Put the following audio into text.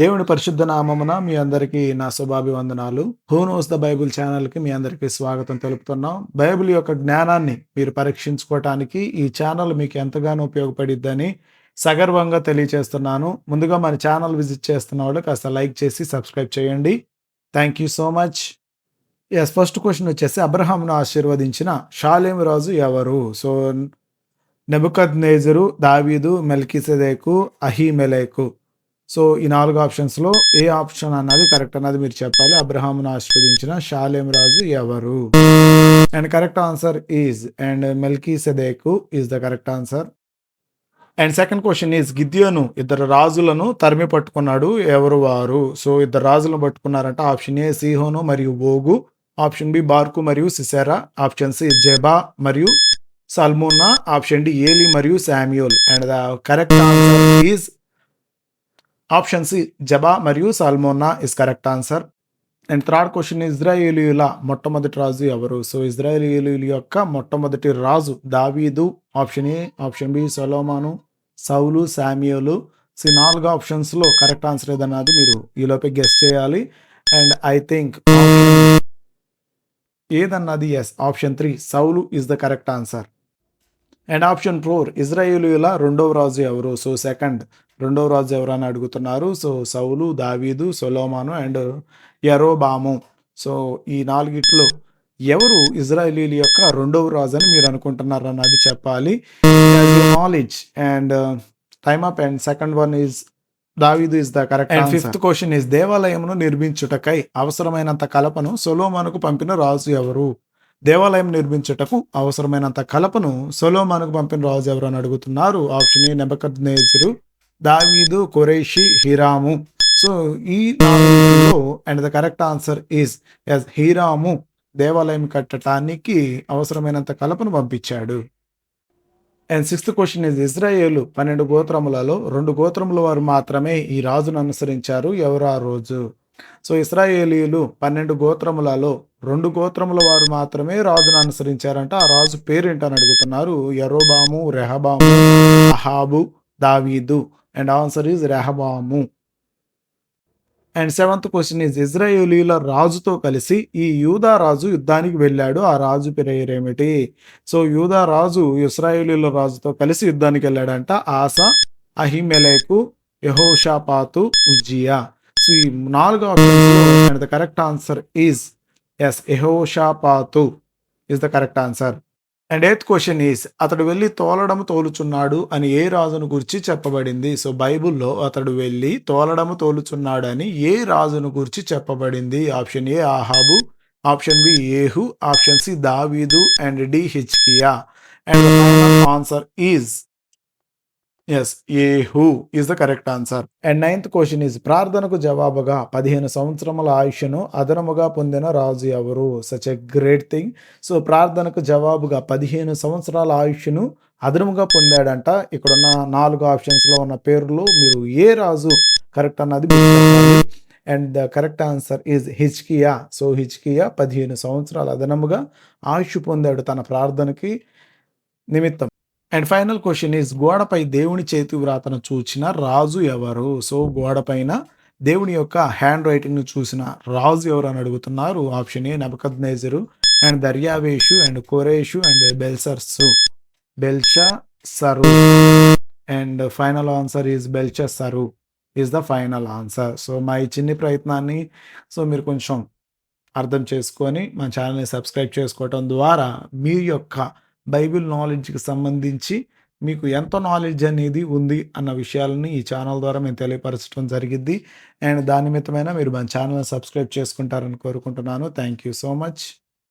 దేవుని పరిశుద్ధ నామమున మీ అందరికీ నా శుభాభివందనాలు. హూ నోస్ ద బైబుల్ ఛానల్‌కి మీ అందరికీ స్వాగతం తెలుపుతున్నాం. బైబిల్ యొక్క జ్ఞానాన్ని మీరు పరీక్షించుకోవటానికి ఈ ఛానల్ మీకు ఎంతగానో ఉపయోగపడిద్దని సగర్వంగా తెలియచేస్తున్నాను. ముందుగా మన ఛానల్ విజిట్ చేస్తున్న వాళ్ళు కాస్త లైక్ చేసి సబ్స్క్రైబ్ చేయండి. Thank you so much. First question వచ్చేసి అబ్రహామును ఆశీర్వదించిన షాలేము రాజు ఎవరు? సో నెబుకద్నెజరు, దావీదు, మెల్కీసెదెకు, అహీమెలెకు. సో ఈ 4 ఆప్షన్స్‌లో ఏ ఆప్షన్ అన్నది కరెక్ట్ అన్నది మీరు చెప్పాలి. అబ్రహామును ఆశీర్వదించిన షాలేం రాజు ఎవరు? అండ్ కరెక్ట్ ఆన్సర్ ఈజ్ మెల్కీసెదెకు is the correct answer. And second question is గిద్యోను ఇద్దరు రాజులను తరిమి పట్టుకున్నాడు. ఎవరు వారు? సో ఇద్దరు రాజులను పట్టుకున్నారంట. ఆప్షన్ ఏ సీహోను మరియు ఓగు. ఆప్షన్ బి బార్కు మరియు సిసెరా. ఆప్షన్ సి జెబా మరియు సల్మున్నా. ఆప్షన్ డి ఏలి మరియు Samuel. And the correct answer is option C జబా మరియు సాల్మోనా is correct answer. And third question ఇజ్రాయేలీయుల మొట్టమొదటి రాజు ఎవరు? సో ఇజ్రాయేలీయుల యొక్క మొట్టమొదటి రాజు దావీదు. ఆప్షన్ ఏ, ఆప్షన్ బి సొలొమోను, సౌలు, శామ్యూలు. సో 4 ఆప్షన్స్లో కరెక్ట్ ఆన్సర్ ఏదన్నది మీరు ఈలోపే గెస్ చేయాలి. అండ్ ఐ థింక్ ఏదన్నది ఎస్, ఆప్షన్ 3 సౌలు is the correct answer. And option 4 ఇజ్రాయేలీయుల రెండవ రాజు ఎవరు? సో రెండవ రాజు ఎవరు అని అడుగుతున్నారు. సో సౌలు, దావీదు, సొలొమోను అండ్ యరొబాము. సో ఈ 4గిట్లో ఎవరు ఇజ్రాయేలీల యొక్క రెండవ రాజు అని మీరు అనుకుంటున్నారు అన్నది చెప్పాలి. Knowledge and time up. And second one is దావీదు is the correct. And fifth question is దేవాలయమును నిర్మించుటకై అవసరమైనంత కలపను సొలొమోనుకు పంపిన రాజు ఎవరు? దేవాలయం నిర్మించుటకు అవసరమైనంత కలపను సొలొమోనుకు పంపిన రాజు ఎవరు అని అడుగుతున్నారు. ఆప్షన్ ఏ నెబుకద్నెజరు, దావీదు, ఖురేషి, హీరాము. సో ఈ 4లో and the correct answer is yes హీరాము దేవాలయం కట్టడానికి అవసరమైనంత కలపను పంపించాడు. అండ్ సిక్స్త్ క్వశ్చన్ ఇస్ ఇజ్రాయేలు 12 గోత్రములలో 2 గోత్రముల వారు మాత్రమే ఈ రాజును అనుసరించారు. ఎవరు ఆ రోజు? సో ఇశ్రాయేలీయులు 12 గోత్రములలో 2 గోత్రముల వారు మాత్రమే రాజును అనుసరించారంట. ఆ రాజు పేరేంటని అడుగుతున్నారు. యరొబాము, రెహబాము, అహాబు, దావీదు. అండ్ ఆన్సర్ ఈజ్ రెహబాము. అండ్ సెవెంత్ క్వశ్చన్ ఈజ్ ఇజ్రాయేలీయుల రాజుతో కలిసి ఈ యూదా రాజు యుద్ధానికి వెళ్ళాడు. ఆ రాజు పేరేమిటి? సో యూదా రాజు ఇశ్రాయేలీయుల రాజుతో కలిసి యుద్ధానికి వెళ్ళాడంట. ఆసా, అహిమెలెకు, యెహోషాపాతు, ఉజ్జియా. సో ఈ 4 ఆప్షన్స్లో and the correct answer is yes యెహోషాపాతు is the correct answer. And eighth question is అతడు వెళ్ళి తోలడము తోలుచున్నాడు అని ఏ రాజును గురించి చెప్పబడింది? సో బైబుల్లో అతడు వెళ్ళి తోలడము తోలుచున్నాడు అని ఏ రాజును గురించి చెప్పబడింది? ఆప్షన్ ఏ ఆహాబు, ఆప్షన్ బి ఏహు, ఆప్షన్ సి దావీదు అండ్ డి హిజ్కియా. And the final answer is yes ఏహు is the correct answer. And ninth question is ప్రార్థనకు జవాబుగా 15 సంవత్సరముల ఆయుష్ను అదనముగా పొందిన రాజు ఎవరు? Such a great thing. So ప్రార్థనకు జవాబుగా 15 సంవత్సరాల ఆయుష్ను అదనముగా పొందాడంట. ఇక్కడున్న 4 ఆప్షన్స్లో ఉన్న పేర్లు మీరు ఏ రాజు కరెక్ట్ అన్నది and the correct answer is హిజ్కియా. సో హిజ్కియా 15 సంవత్సరాలు అదనముగా ఆయుష్ పొందాడు తన ప్రార్థనకి నిమిత్తం. అండ్ ఫైనల్ క్వశ్చన్ ఈజ్ గోడపై దేవుని చేతి వ్రాతను చూచిన రాజు ఎవరు? సో గోడపైన దేవుని యొక్క హ్యాండ్ రైటింగ్ను చూసిన రాజు ఎవరు అని అడుగుతున్నారు. ఆప్షన్ ఏ నెబుకద్నెజరు అండ్ దర్యావేషు అండ్ కోరేషు అండ్ బెల్షస్సరు. అండ్ ఫైనల్ ఆన్సర్ ఈజ్ బెల్షస్సరు is the final answer. So మా ఈ చిన్ని ప్రయత్నాన్ని మీరు కొంచెం అర్థం చేసుకొని మా ఛానల్ని సబ్స్క్రైబ్ చేసుకోవటం ద్వారా మీ యొక్క బైబిల్ నాలెడ్జ్కి సంబంధించి మీకు ఎంత నాలెడ్జ్ అనేది ఉంది అన్న విషయాలని ఈ ఛానల్ ద్వారా మేము తెలియపరచడం జరిగింది. అండ్ దాని నిమిత్తమైన మీరు మన ఛానల్ని సబ్స్క్రైబ్ చేసుకుంటారని కోరుకుంటున్నాను. Thank you so much.